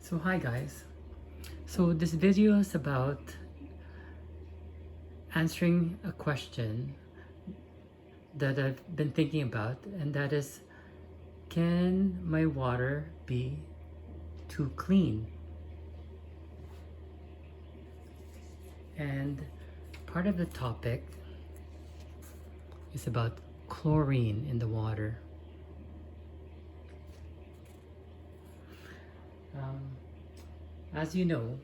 So hi guys, so this video is about answering a question that I've been thinking about, and that is, can my water be too clean? And part of the topic is about chlorine in the water. As you know,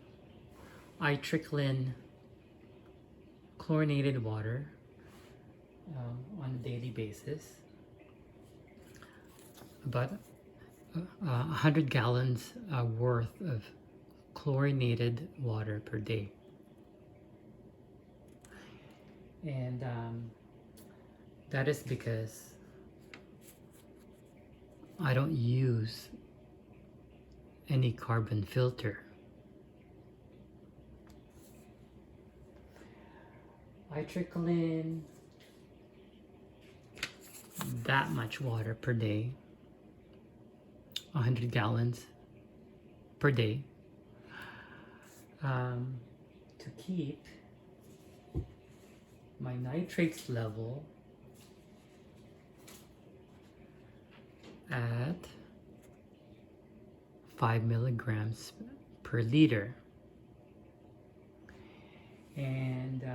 I trickle in chlorinated water on a daily basis, about 100 gallons worth of chlorinated water per day. And that is because I don't use any carbon filter. I trickle in that much water per day, 100 gallons per day, to keep my nitrates level at 5 milligrams per liter. And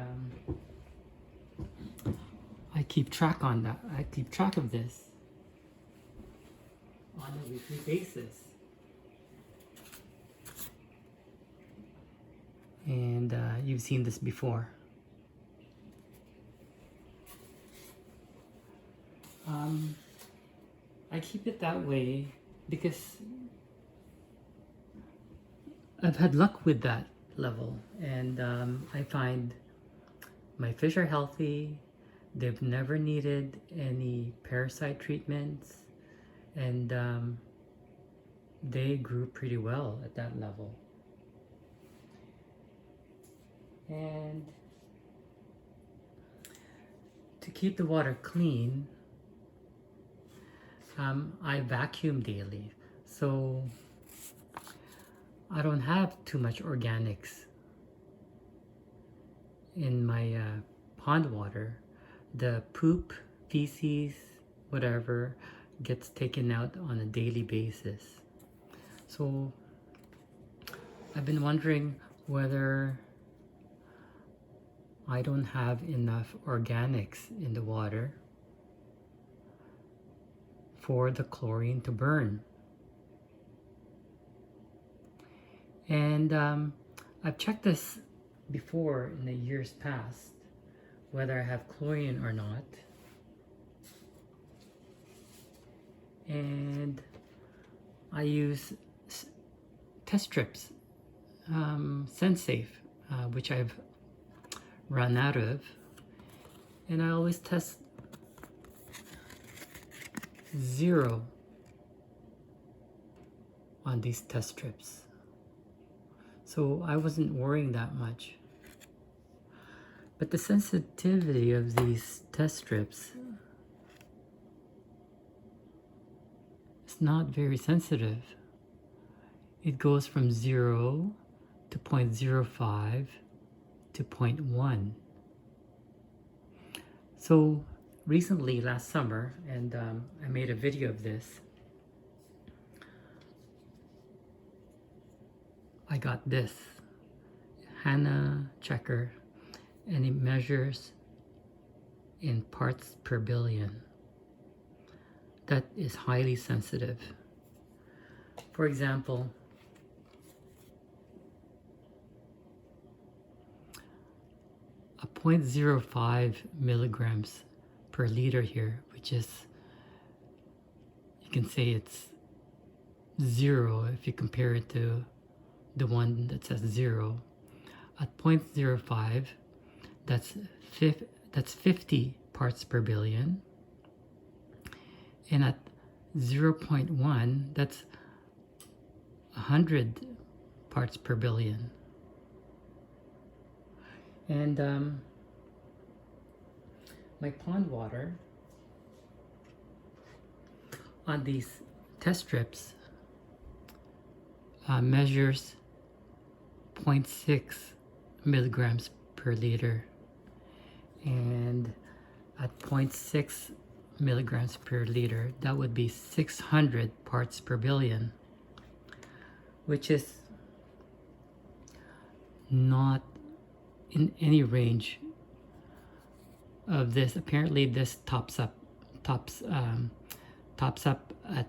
I keep track on that. I keep track of this on a weekly basis. And you've seen this before. I keep it that way because I've had luck with that level, and I find my fish are healthy. They've never needed any parasite treatments, and they grew pretty well at that level. And to keep the water clean, I vacuum daily, so I don't have too much organics in my pond water. The poop, feces, whatever gets taken out on a daily basis. So I've been wondering whether I don't have enough organics in the water for the chlorine to burn. And I've checked this before in the years past, whether I have chlorine or not. And I use test strips, SenseSafe, which I've run out of. And I always test 0 on these test strips. So I wasn't worrying that much. But the sensitivity of these test strips is not very sensitive. It goes from 0 to 0.05 to 0.1. So recently, last summer, and I made a video of this, I got this Hanna checker, and it measures in parts per billion. That is highly sensitive. For example, a 0.05 milligrams per liter here, which is, you can say it's 0 if you compare it to the one that says 0. At 0.05, that's 50 parts per billion. And at 0.1, that's 100 parts per billion. And my pond water on these test strips measures 0.6 milligrams per liter, and at 0.6 milligrams per liter, that would be 600 parts per billion, which is not in any range of this. Apparently this tops up at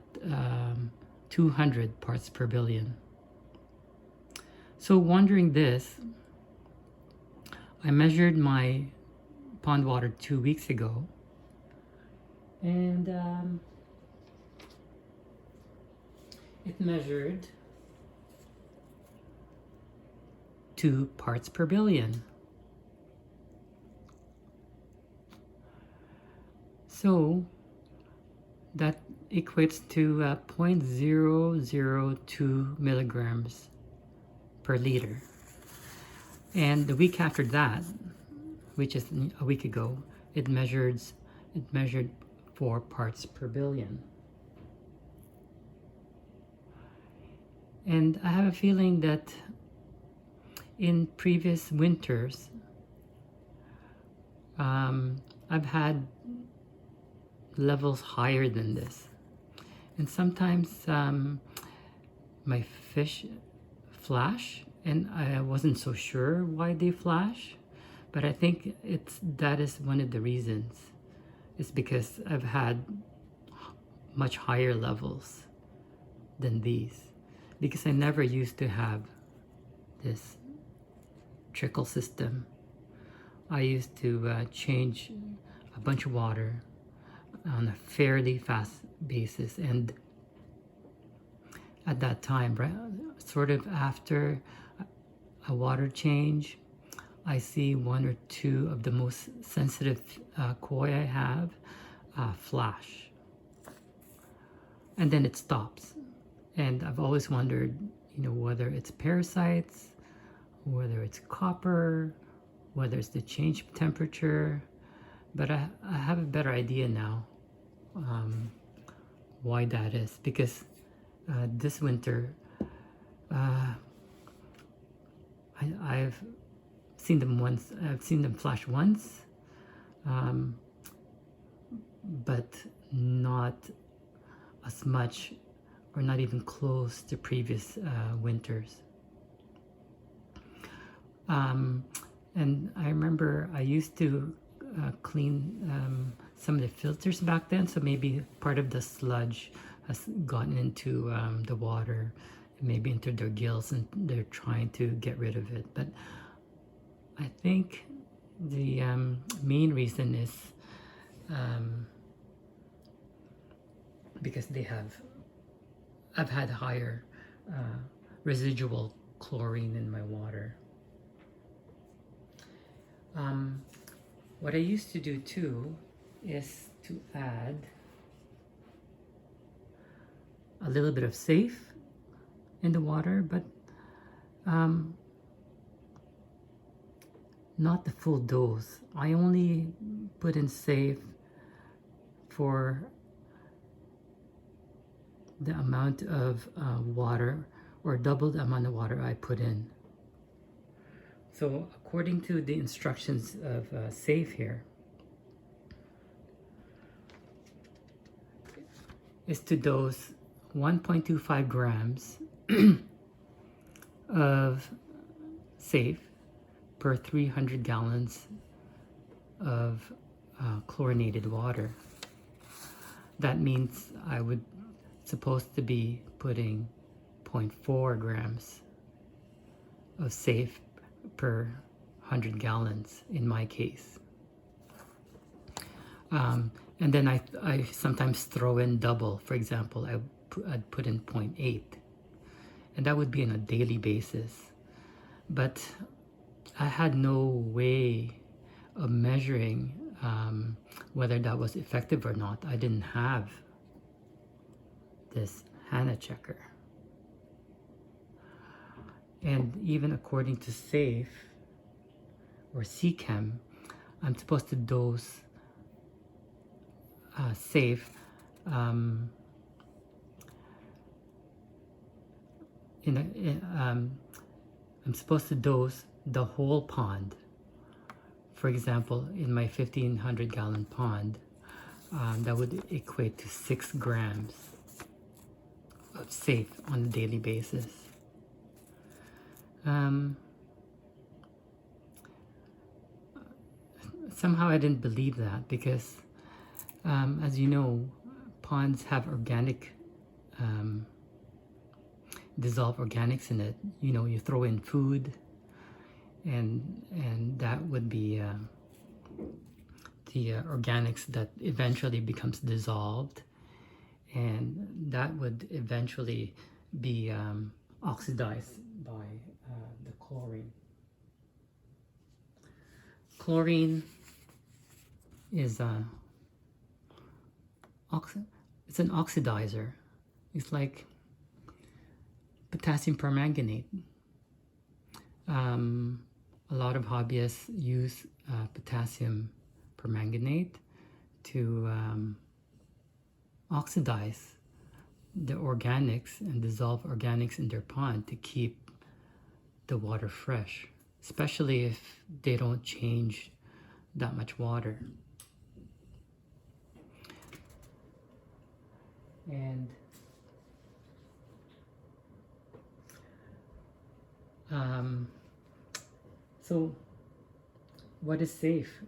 200 parts per billion. So wondering this, I measured my pond water 2 weeks ago, and it measured 2 parts per billion. So that equates to 0.002 milligrams per liter. And the week after that, which is a week ago, it measured 4 parts per billion. And I have a feeling that in previous winters, I've had levels higher than this. And sometimes my fish flash, and I wasn't so sure why they flash, but I think that is one of the reasons. It's because I've had much higher levels than these, because I never used to have this trickle system. I used to change a bunch of water on a fairly fast basis, and at that time, right, sort of after a water change, I see 1 or 2 of the most sensitive koi I have flash, and then it stops. And I've always wondered, whether it's parasites, whether it's copper, whether it's the change of temperature. But I have a better idea now why that is, because this winter I've seen them once. I've seen them flash once, but not as much, or not even close to previous winters. And I remember I used to clean some of the filters back then, so maybe part of the sludge has gotten into the water, maybe into their gills, and they're trying to get rid of it. But I think the main reason is because I've had higher residual chlorine in my water. What I used to do too is to add a little bit of safe in the water, but not the full dose. I only put in safe for the amount of water, or double the amount of water I put in. So according to the instructions of safe here, is to dose 1.25 grams of safe per 300 gallons of chlorinated water. That means I would supposed to be putting 0.4 grams of safe per 100 gallons in my case. And then I sometimes throw in double. For example, I'd put in 0.8, and that would be on a daily basis. But I had no way of measuring whether that was effective or not. I didn't have this Hanna checker. And even according to SAFE or CChem, I'm supposed to dose SAFE I'm supposed to dose the whole pond. For example, in my 1,500 gallon pond, that would equate to 6 grams of safe on a daily basis. Somehow I didn't believe that because, as you know, ponds have organic, dissolved organics in it. You know, you throw in food, and that would be the organics that eventually becomes dissolved, and that would eventually be oxidized by the chlorine. Chlorine is it's an oxidizer. It's like potassium permanganate. A lot of hobbyists use potassium permanganate to oxidize the organics and dissolve organics in their pond to keep the water fresh, especially if they don't change that much water. And so what is safe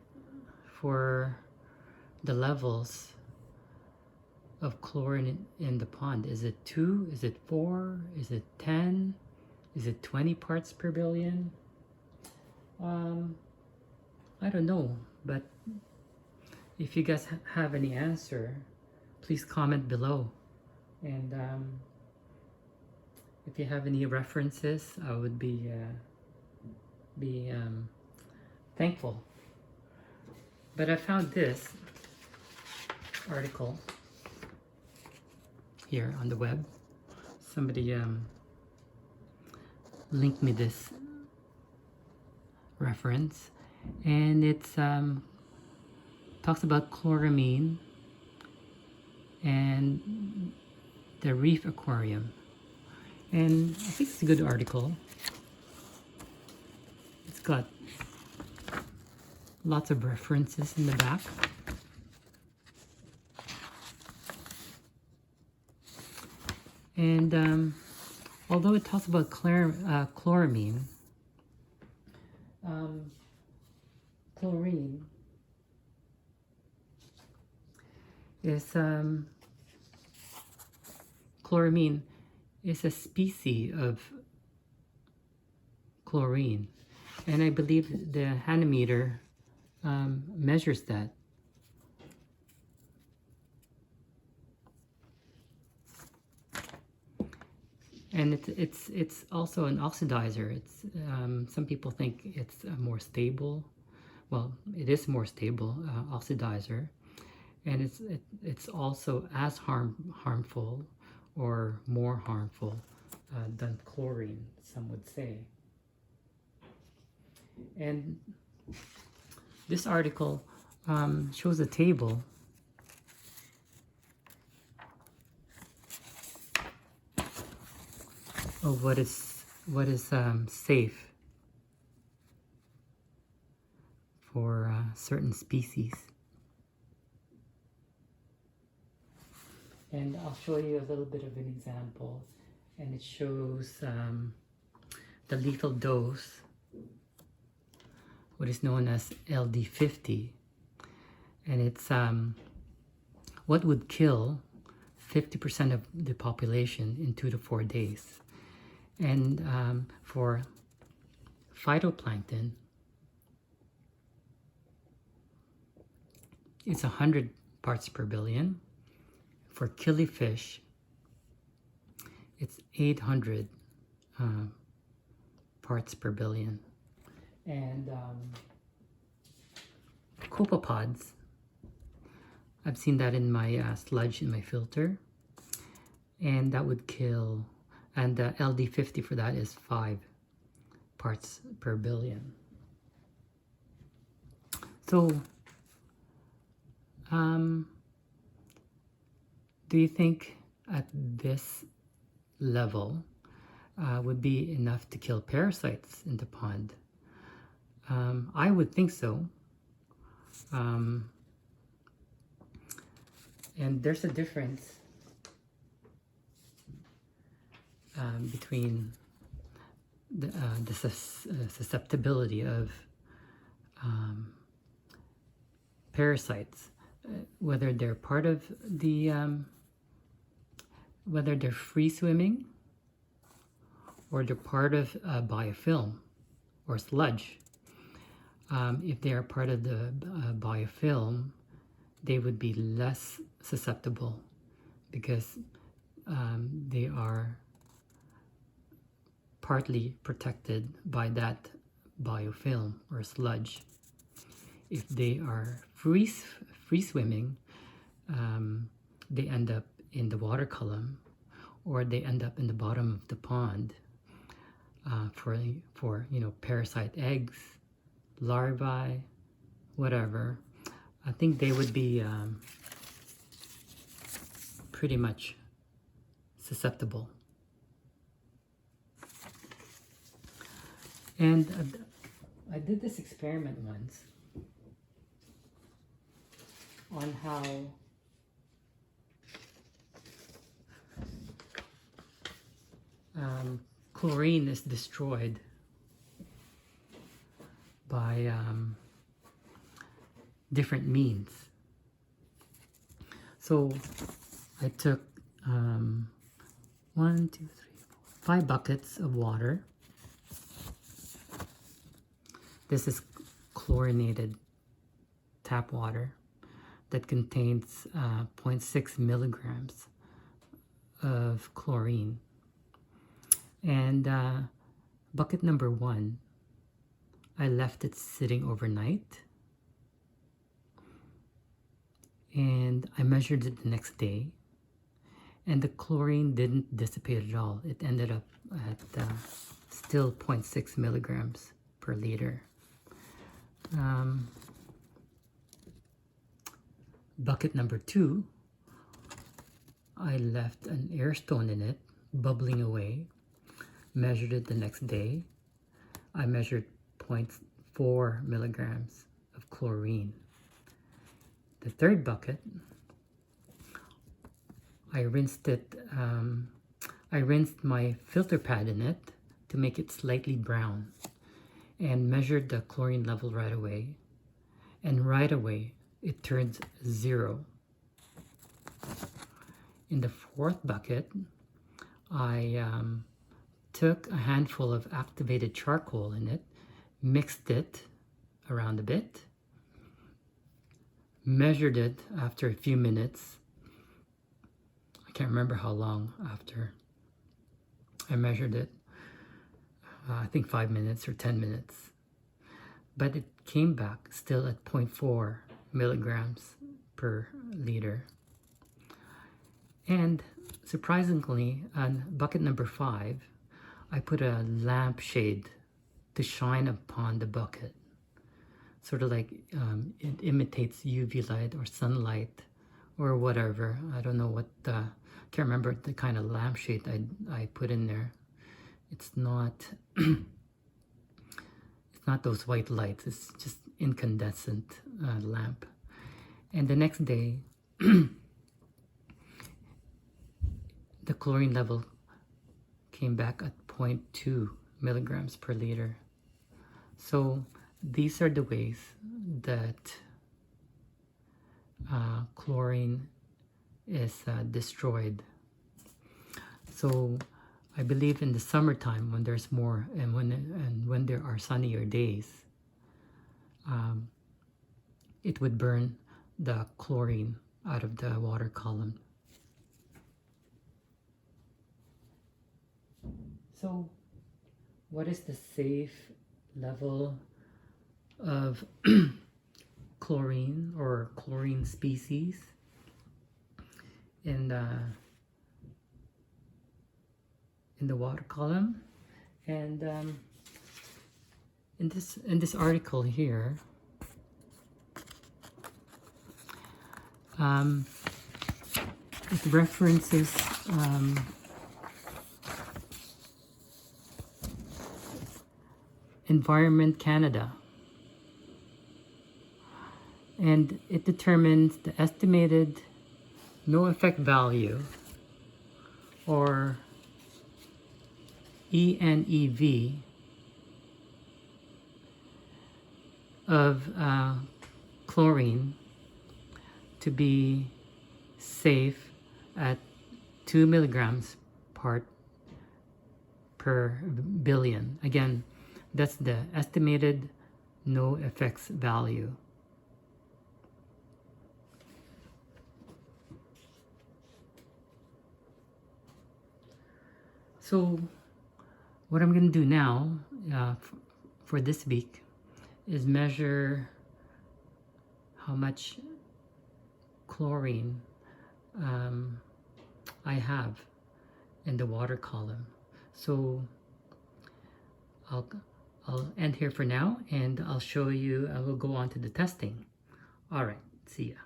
for the levels of chlorine in the pond? Is it 2? Is it 4? Is it 10? Is it 20 parts per billion? I don't know, but if you guys have any answer, please comment below. And if you have any references, I would be thankful. But I found this article here on the web. Somebody linked me this reference, and it's talks about chloramine and the reef aquarium, and I think it's a good article. It's got lots of references in the back. And although it talks about chloramine, chlorine is chloramine is a species of chlorine, and I believe the nanometer measures that. And it's also an oxidizer. It's some people think it's more stable. Well, it is more stable oxidizer, and it's also as harmful or more harmful than chlorine, some would say. And this article shows a table of what is safe for certain species. And I'll show you a little bit of an example, and it shows the lethal dose, what is known as LD50, and it's what would kill 50% of the population in 2 to 4 days. And for phytoplankton, it's 100 parts per billion. For killifish, it's 800 parts per billion. And copepods, I've seen that in my sludge in my filter, and that would kill, and the LD50 for that is 5 parts per billion. So do you think at this level would be enough to kill parasites in the pond. I would think so. And there's a difference between the susceptibility of parasites, whether they're part of the, whether they're free swimming or they're part of biofilm or sludge. If they are part of the biofilm, they would be less susceptible because they are partly protected by that biofilm or sludge. If they are free swimming, they end up in the water column, or they end up in the bottom of the pond for parasite eggs, larvae, whatever. I think they would be pretty much susceptible. And I did this experiment once on how chlorine is destroyed by different means. So I took 5 buckets of water. This is chlorinated tap water that contains 0.6 milligrams of chlorine. And bucket number 1, I left it sitting overnight, and I measured it the next day, and the chlorine didn't dissipate at all. It ended up at still 0.6 milligrams per liter. Bucket number 2, I left an air stone in it, bubbling away. Measured it the next day. I measured 0.4 milligrams of chlorine. The third bucket, I rinsed it. I rinsed my filter pad in it to make it slightly brown, and measured the chlorine level right away. And right away, it turns 0. In the fourth bucket, I took a handful of activated charcoal in it, mixed it around a bit, measured it after a few minutes. I can't remember how long after I measured it. I think 5 minutes or 10 minutes. But it came back still at 0.4 milligrams per liter. And surprisingly, on bucket number 5, I put a lampshade to shine upon the bucket. Sort of like it imitates UV light or sunlight or whatever. I don't know what, can't remember the kind of lampshade I put in there. It's not, it's not those white lights. It's just incandescent lamp. And the next day, the chlorine level came back at 0.2 milligrams per liter. So these are the ways that chlorine is destroyed. So I believe in the summertime, when there's more, and when there are sunnier days, it would burn the chlorine out of the water column. So what is the safe level of chlorine or chlorine species in the water column? And in this article here, it references Environment Canada. And it determines the estimated no effect value, or ENEV, of chlorine to be safe at 2 milligrams part per billion. Again, that's the estimated no effects value. So what I'm going to do now for this week is measure how much chlorine I have in the water column. So I'll end here for now, and I'll show you, I will go on to the testing. All right, see ya.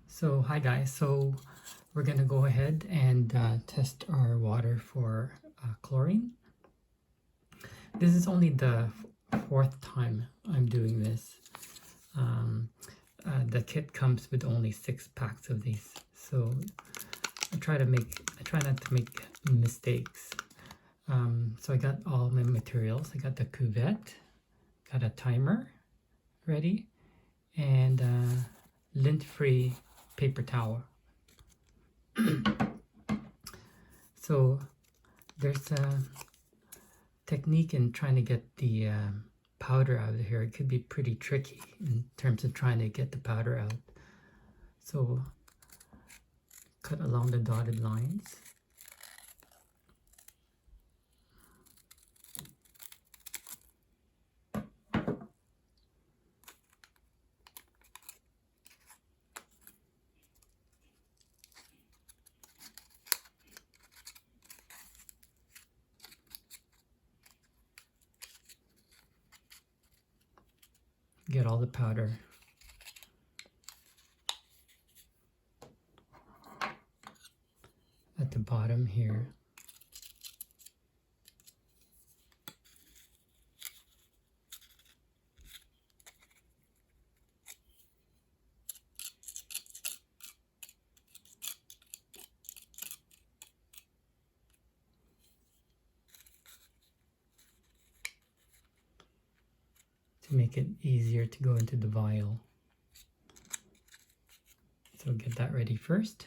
So hi guys, so we're gonna go ahead and test our water for chlorine. This is only the fourth time I'm doing this. The kit comes with only 6 packs of these, so I try not to make mistakes. So I got all my materials. I got the cuvette, got a timer ready, and lint-free paper towel. So there's a technique in trying to get the powder out of here. It could be pretty tricky in terms of trying to get the powder out. So cut along the dotted lines. Get all the powder. At the bottom here. To make it easier to go into the vial. So get that ready first.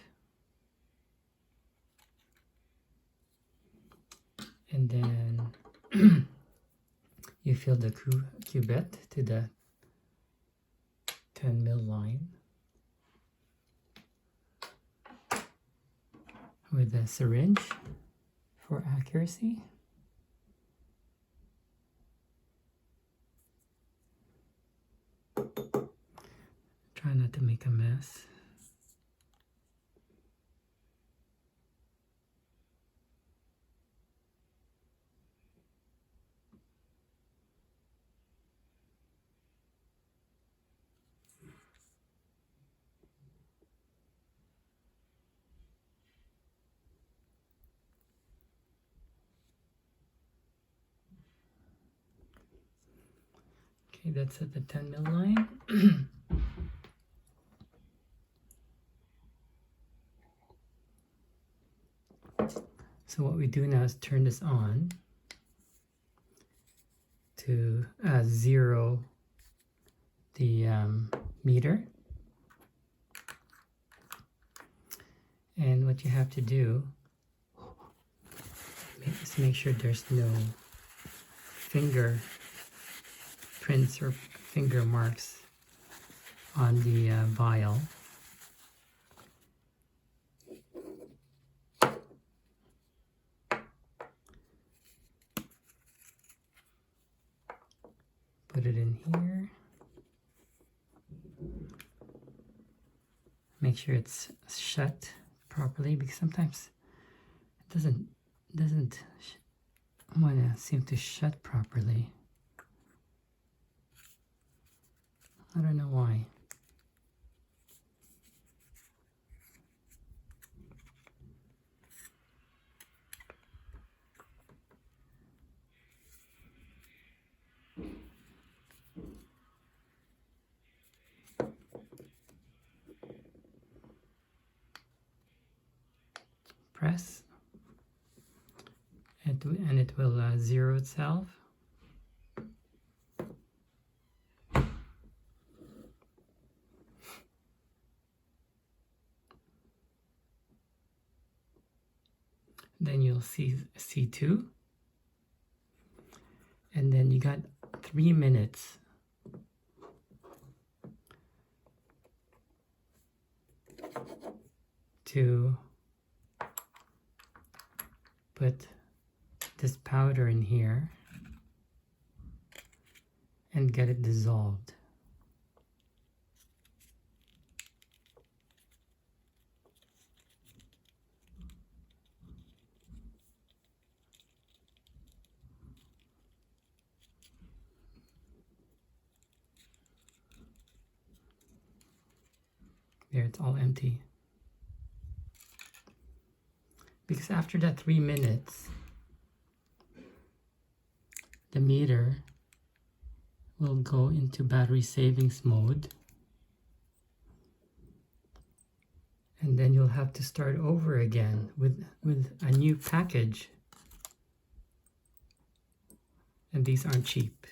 And then you fill the cuvette to the 10 ml line with a syringe for accuracy. Try not to make a mess. Okay, that's at the 10 ml line. So what we do now is turn this on to zero the meter. And what you have to do is make sure there's no finger prints or finger marks on the vial. Put it in here. Make sure it's shut properly, because sometimes it doesn't want to seem to shut properly. I don't know why. press, and it will zero itself. Then you'll see C2, and then you got 3 minutes to put this powder in here and get it dissolved. There, it's all empty. Because after that 3 minutes, the meter will go into battery savings mode. And then you'll have to start over again with a new package. And these aren't cheap.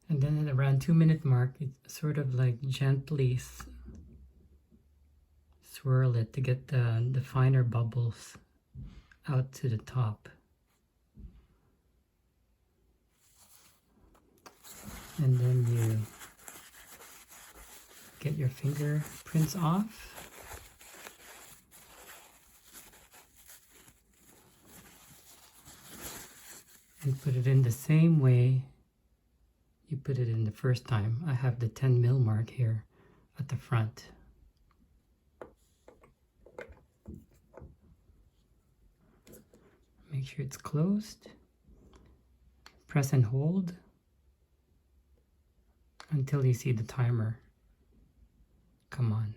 And then at around 2-minute mark, it sort of like gently swirl it to get the finer bubbles out to the top. And then you get your fingerprints off. And put it in the same way you put it in the first time. I have the 10 mil mark here at the front. Make sure it's closed. Press and hold until you see the timer come on.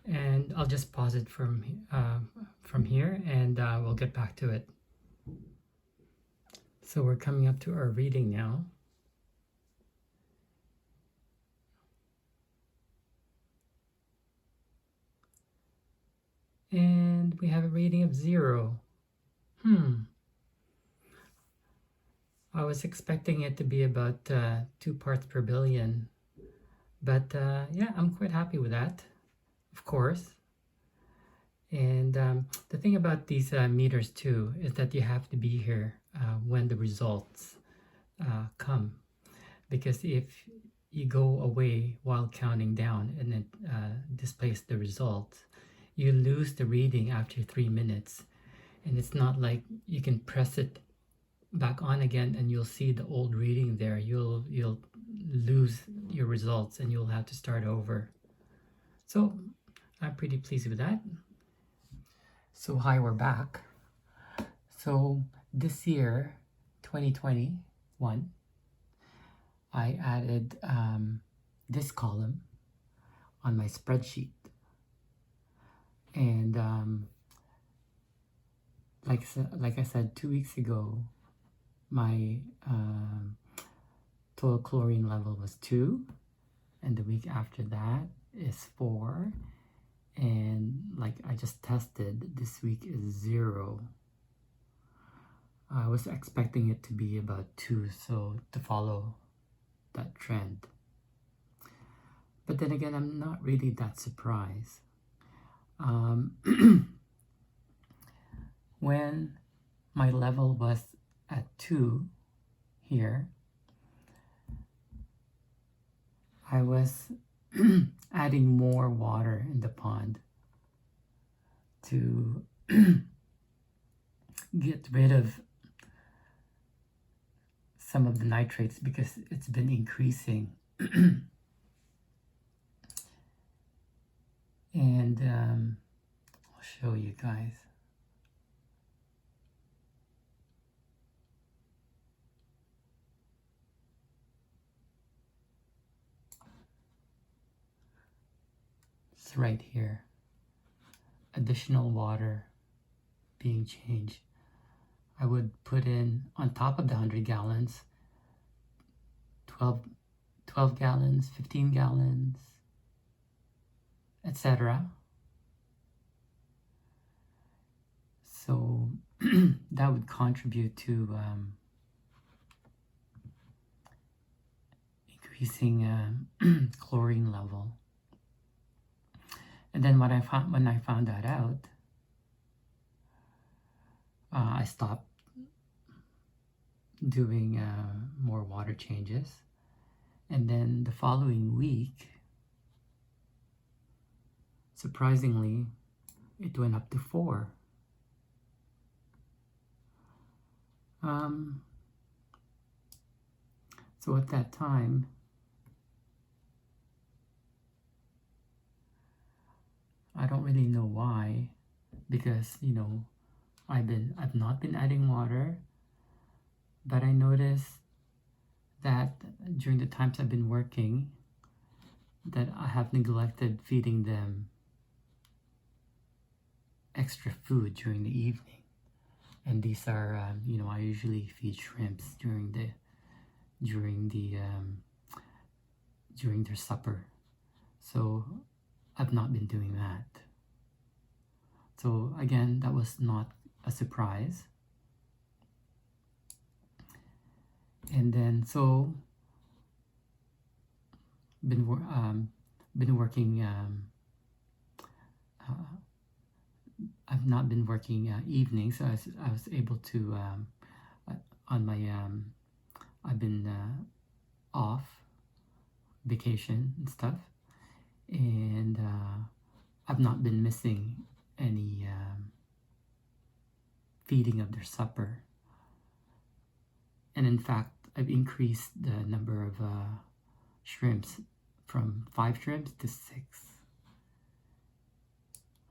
And I'll just pause it from here, and we'll get back to it. So we're coming up to our reading now. And we have a reading of 0. I was expecting it to be about 2 parts per billion. But yeah, I'm quite happy with that, of course. And the thing about these meters too is that you have to be here when the results come, because if you go away while counting down and it displays the results, you lose the reading after 3 minutes. And it's not like you can press it back on again and you'll see the old reading there. You'll lose your results and you'll have to start over. So I'm pretty pleased with that. So hi, we're back. So this year, 2021, I added this column on my spreadsheet. And like I said 2 weeks ago, my total chlorine level was 2, and the week after that is 4, and like I just tested, this week is 0. I was expecting it to be about 2, so to follow that trend. But then again, I'm not really that surprised. When my level was at 2 here, I was adding more water in the pond to get rid of some of the nitrates because it's been increasing. And I'll show you guys. It's right here. Additional water being changed. I would put in, on top of the 100 gallons, 12 gallons, 15 gallons, etc. So that would contribute to increasing chlorine level. And then when I found that out, I stopped doing more water changes. And then the following week, surprisingly, it went up to 4. So at that time, I don't really know why, because I've not been adding water, but I noticed that during the times I've been working, that I have neglected feeding them extra food during the evening. And these are, I usually feed shrimps during their supper. So I've not been doing that. So again, that was not a surprise. And then been working. I've not been working evenings, so I was able to on my I've been off vacation and stuff, and I've not been missing any feeding of their supper. And in fact, I've increased the number of shrimps from 5 shrimps to 6,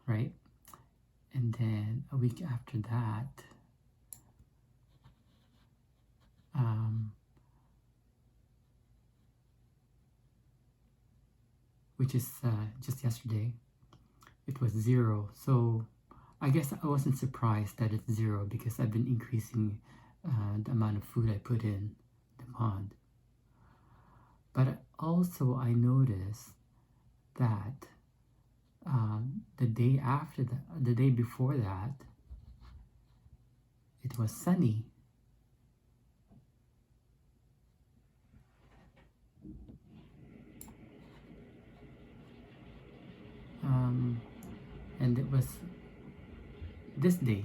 right? And then a week after that, which is just yesterday, it was 0. So I guess I wasn't surprised that it's 0 because I've been increasing the amount of food I put in the pond. But also I noticed that the day before that, it was sunny. And it was this day.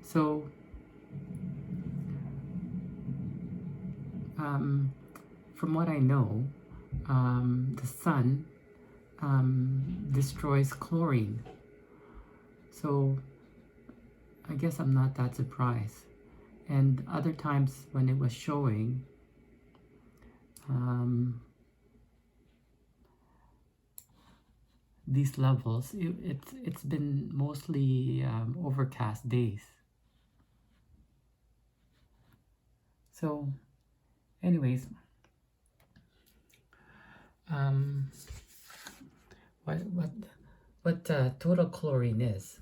So from what I know, the sun destroys chlorine. So I guess I'm not that surprised. And other times when it was showing, these levels, it's been mostly overcast days. So anyways, what total chlorine is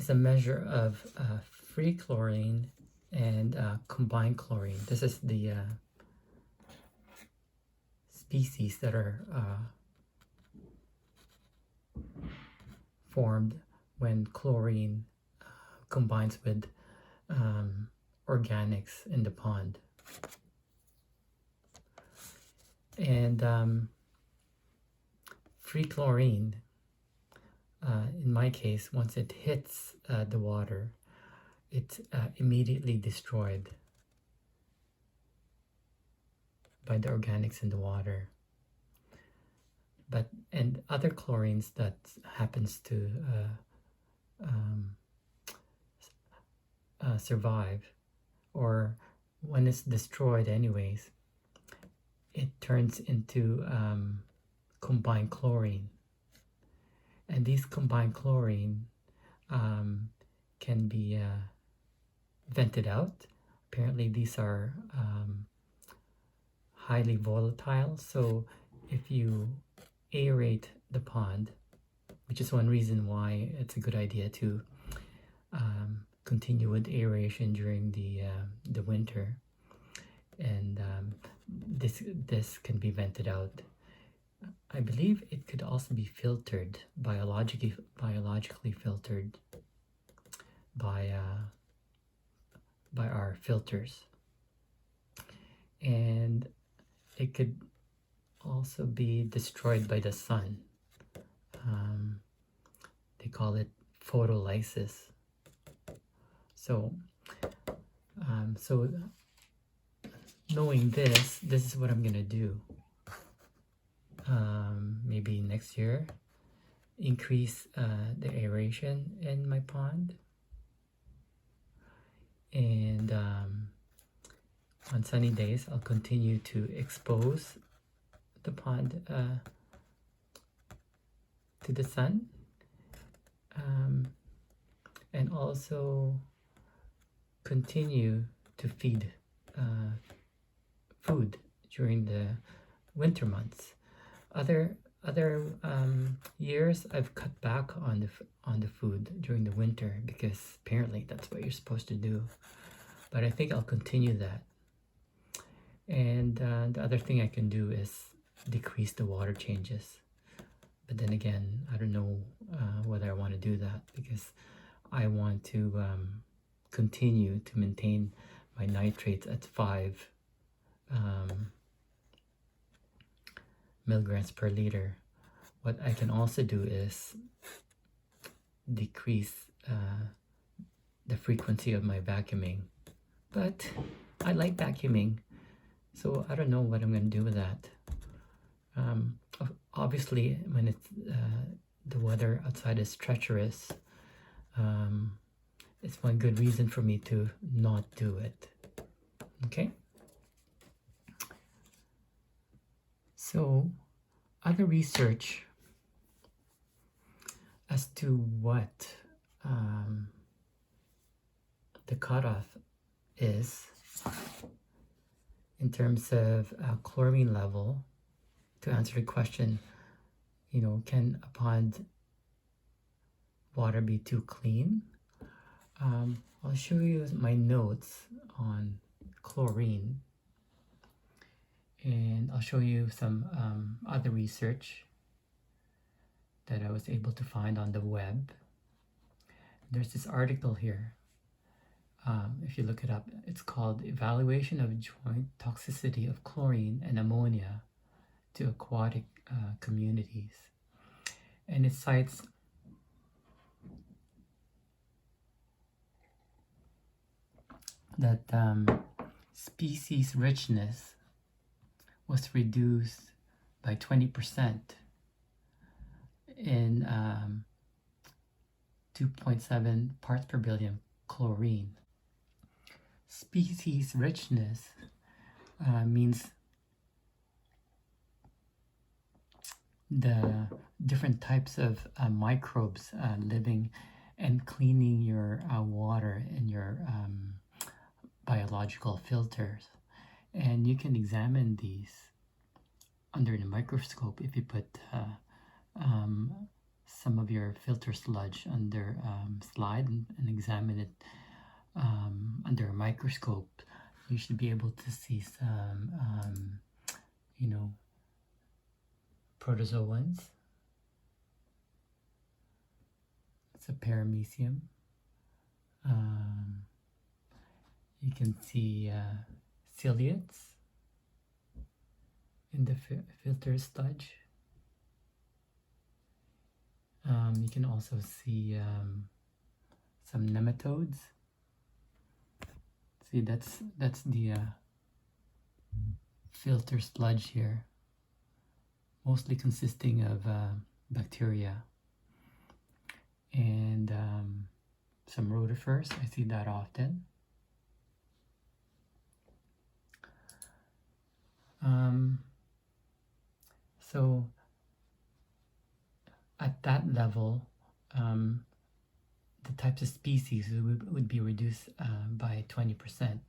a measure of free chlorine and combined chlorine. This is the species that are formed when chlorine combines with organics in the pond. And free chlorine, in my case, once it hits the water, it's immediately destroyed by the organics in the water. And other chlorines that happens to survive, or when it's destroyed anyways, it turns into combined chlorine. And these combined chlorine can be vented out. Apparently these are highly volatile, so if you aerate the pond, which is one reason why it's a good idea to continue with aeration during the winter, and this can be vented out. I believe it could also be filtered, biologically filtered by our filters, and it could also be destroyed by the sun. They call it photolysis. So knowing this is what I'm gonna do. Maybe next year, increase the aeration in my pond, and on sunny days I'll continue to expose the pond to the sun, and also continue to feed food during the winter months. Other years I've cut back on the food during the winter, because apparently that's what you're supposed to do. But I think I'll continue that. And the other thing I can do is decrease the water changes. But then again, I don't know whether I want to do that, because I want to continue to maintain my nitrates at 5 milligrams per liter. What I can also do is decrease the frequency of my vacuuming. But I like vacuuming, so I don't know what I'm going to do with that. Obviously, when it's the weather outside is treacherous, it's one good reason for me to not do it. Okay? So, other research as to what the cutoff is in terms of chlorine level. To answer the question, can a pond water be too clean? I'll show you my notes on chlorine, and I'll show you some other research that I was able to find on the web. There's this article here. If you look it up, it's called Evaluation of Joint Toxicity of Chlorine and Ammonia to Aquatic Communities. And it cites that species richness was reduced by 20% in 2.7 parts per billion chlorine. Species richness means the different types of microbes living and cleaning your water in your biological filters. And you can examine these under the microscope if you put some of your filter sludge under slide and examine it under a microscope. You should be able to see some protozoans. It's a paramecium. You can see ciliates in the filter sludge. You can also see some nematodes. See, that's the filter sludge here, mostly consisting of bacteria and some rotifers. I see that often. So at that level, the types of species would be reduced by 20%.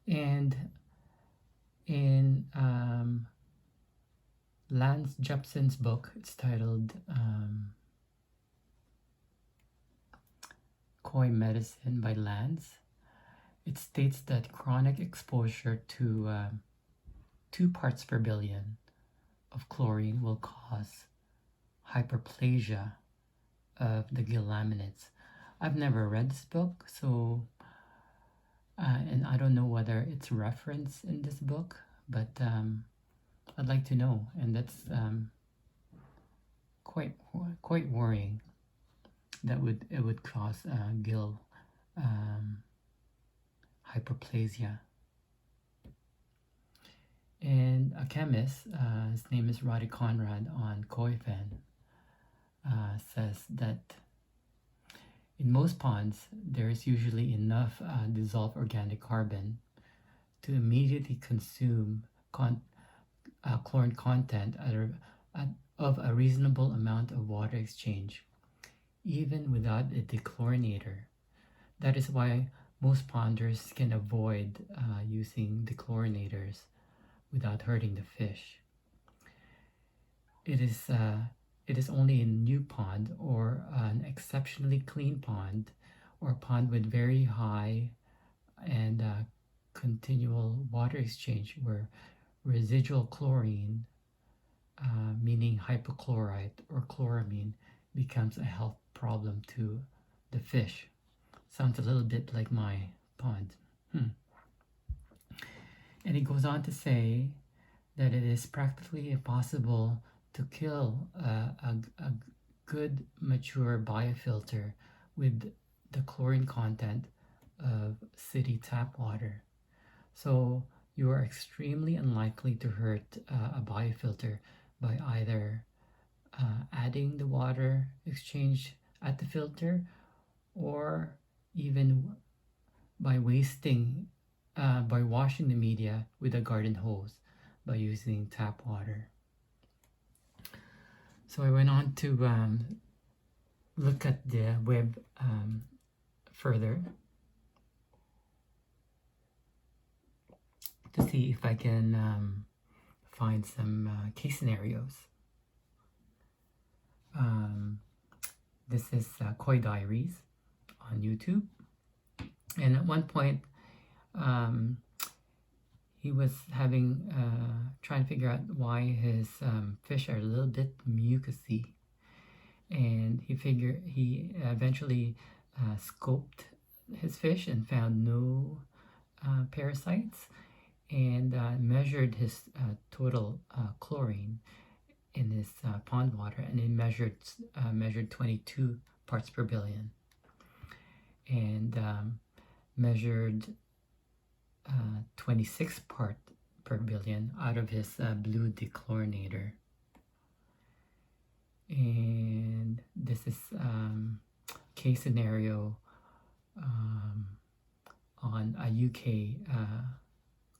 And in Lance Jepson's book, it's titled Koi Medicine by Lance, it states that chronic exposure to 2 parts per billion of chlorine will cause hyperplasia of the gill laminates. I've never read this book, so and I don't know whether it's referenced in this book, but I'd like to know, and that's quite worrying. That it would cause gill hyperplasia. And a chemist, his name is Roddy Conrad on Koi says that in most ponds, there is usually enough dissolved organic carbon to immediately consume chlorine content of a reasonable amount of water exchange, even without a dechlorinator. That is why most ponders can avoid using dechlorinators without hurting the fish. It is only in a new pond or an exceptionally clean pond or a pond with very high and continual water exchange where residual chlorine, meaning hypochlorite or chloramine, becomes a health problem to the fish. Sounds a little bit like my pond. And he goes on to say that it is practically impossible to kill a good mature biofilter with the chlorine content of city tap water. So you are extremely unlikely to hurt a biofilter by either adding the water exchange at the filter or even by by washing the media with a garden hose by using tap water. So I went on to look at the web further to see if I can find some case scenarios. This is Koi Diaries on YouTube, and at one point he was trying to figure out why his fish are a little bit mucousy, and he eventually scoped his fish and found no parasites, and measured his total chlorine in his pond water, and it measured 22 parts per billion, and measured 26 part per billion out of his blue dechlorinator. And this is case scenario on a UK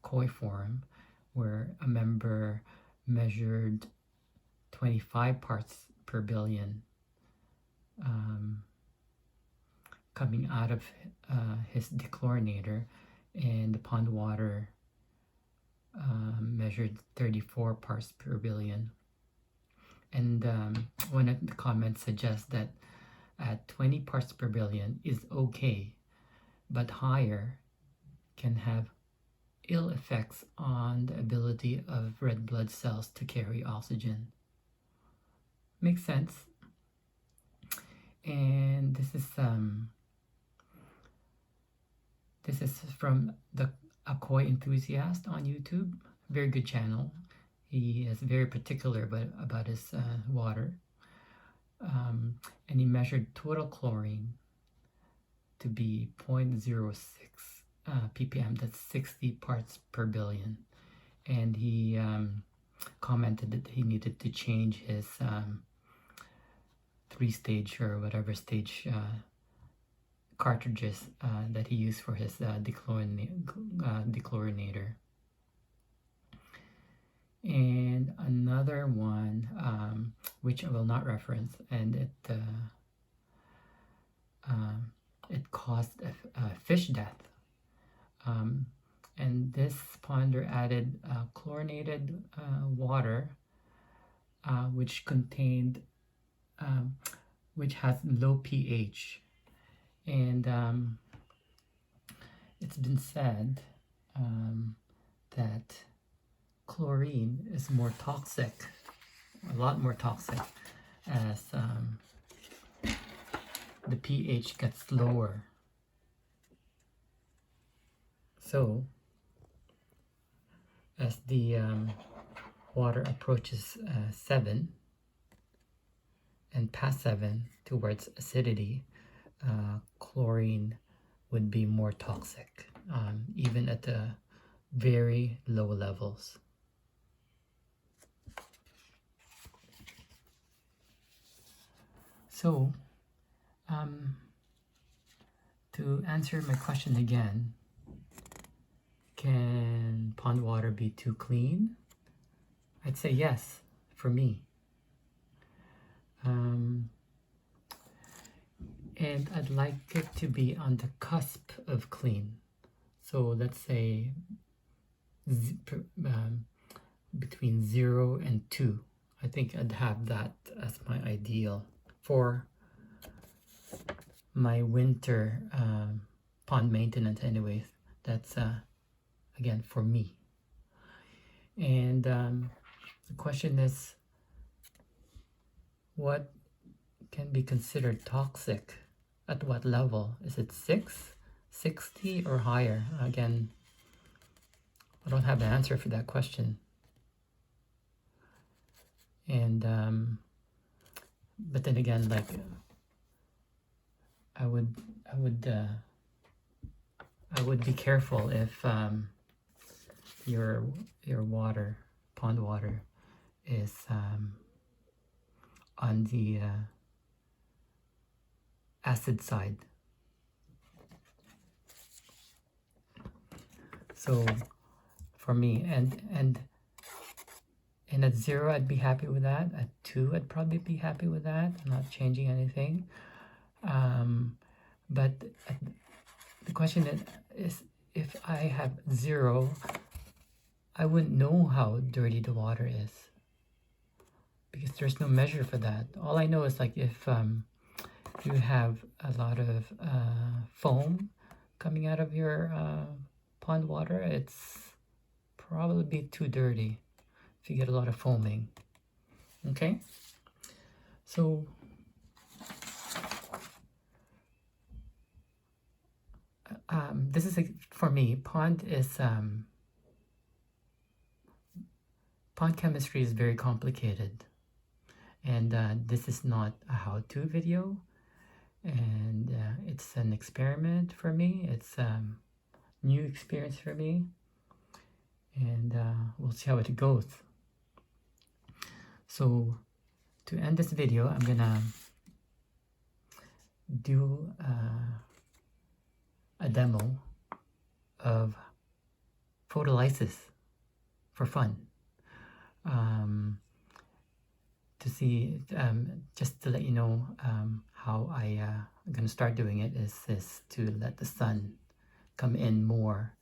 Koi forum where a member measured 25 parts per billion coming out of his dechlorinator, and the pond water measured 34 parts per billion. And one of the comments suggests that at 20 parts per billion is okay, but higher can have ill effects on the ability of red blood cells to carry oxygen. Makes sense. And this is This is from the Koi Enthusiast on YouTube. Very good channel. He is very particular about his water. And he measured total chlorine to be 0.06 ppm. That's 60 parts per billion. And he commented that he needed to change his 3-stage or whatever stage cartridges that he used for his dechlorinator. And another one, which I will not reference, and it caused a fish death. And this ponder added chlorinated water, which contained, which has low pH. And it's been said that chlorine is more toxic, a lot more toxic, as the pH gets lower. So, as the water approaches 7 and past 7 towards acidity, chlorine would be more toxic, even at the very low levels. So, to answer my question again, can pond water be too clean? I'd say yes, for me. And I'd like it to be on the cusp of clean. So let's say between 0 and 2. I think I'd have that as my ideal for my winter pond maintenance anyways. That's again for me. And the question is, what can be considered toxic? At what level? Is it 6, 60, or higher? Again, I don't have the answer for that question. And but then again, like I would be careful if your water, pond water, is on the acid side. So for me, and at 0 I'd be happy with that. At 2 I'd probably be happy with that. I'm not changing anything. But the question is, if I have 0, I wouldn't know how dirty the water is, because there's no measure for that. All I know is, like, if you have a lot of foam coming out of your pond water, it's probably too dirty if you get a lot of foaming. Okay, so this is for me. Pond chemistry is very complicated, and this is not a how-to video, and it's an experiment for me. It's new experience for me, and we'll see how it goes. So to end this video, I'm gonna do a demo of photolysis for fun, to see, just to let you know how I'm gonna start doing it is to let the sun come in more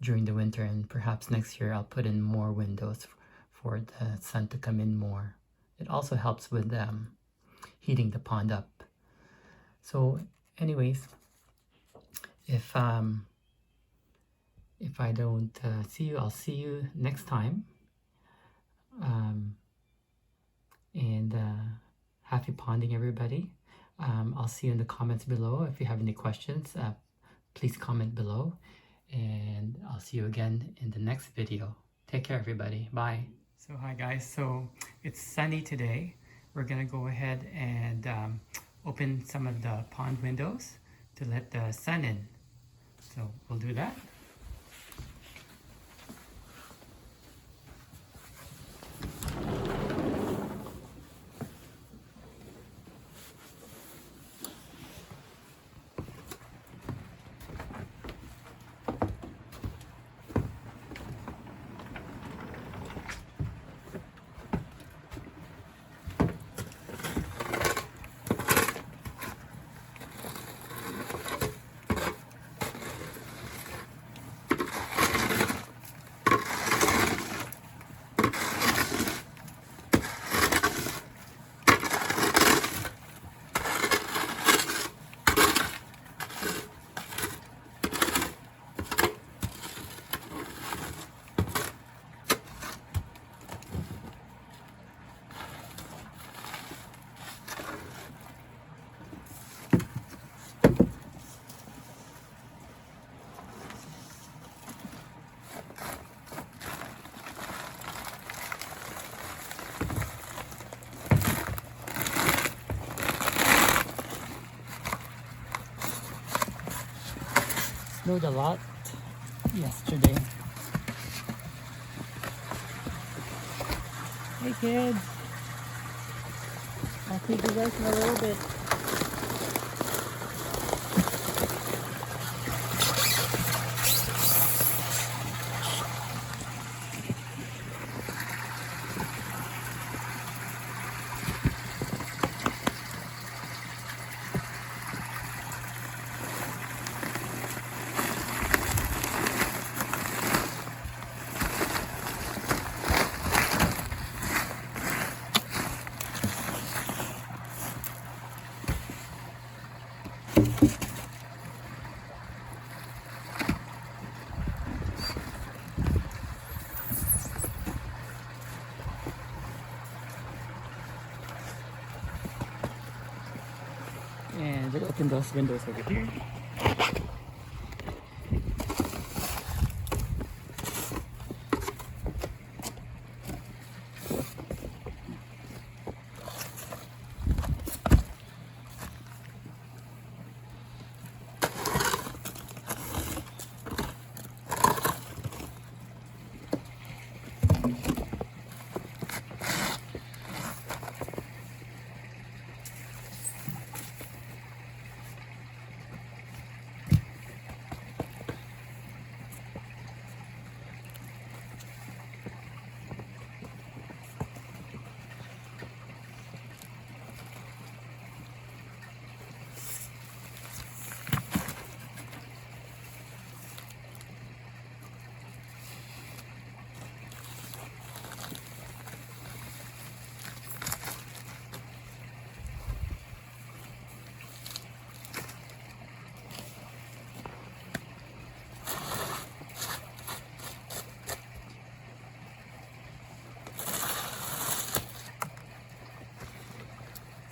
during the winter, and perhaps next year I'll put in more windows for the sun to come in more. It also helps with heating the pond up. So anyways, if I don't see you, I'll see you next time. And happy ponding, everybody. I'll see you in the comments below. If you have any questions, please comment below, and I'll see you again in the next video. Take care, everybody. Bye. So hi guys, so it's sunny today. We're gonna go ahead and open some of the pond windows to let the sun in. So we'll do that. Snowed a lot yesterday. Hey kids, I'll feed you guys in a little bit. And we'll open those windows over here.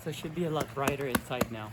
So it should be a lot brighter inside now.